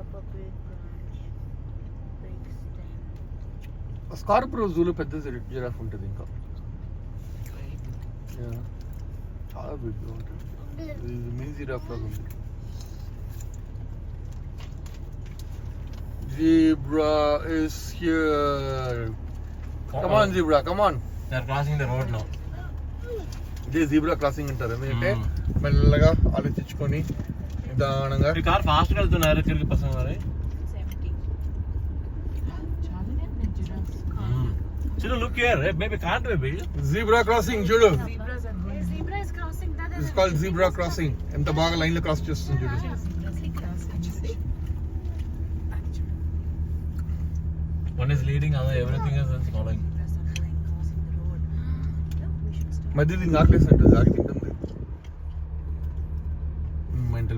up a big branch. Big stem. Scorpio జూలో పెద్ద giraffe ఉంటుంది ఇంకా చాలా బిగ్గా ఉంటుంది. ఇది మినీ జిరాఫ్ లాగా ఉంది. Zebra is here. Come on, zebra, come on. They are crossing the road now. ఇదే జీబ్రా క్రాసింగ్ అంటారు. ఎందుకంటే మెల్లగా ఆలోచించుకొని నిదానంగా. ఈ కార్ ఫాస్ట్ గా వెళ్తున్నారు తిరిగి పర్సన్ మరి. 70. చూడు look here baby can't baby. Zebra crossing చూడు. Zebra is crossing. That it's called zebra crossing. ఎంత బాగా లైన్ లో క్రాస్ చేస్తుంది చూడు. One is leading, other everything is following. మధ్యది నాకేసి ఉంటుంది. ఆగి తింటుంది.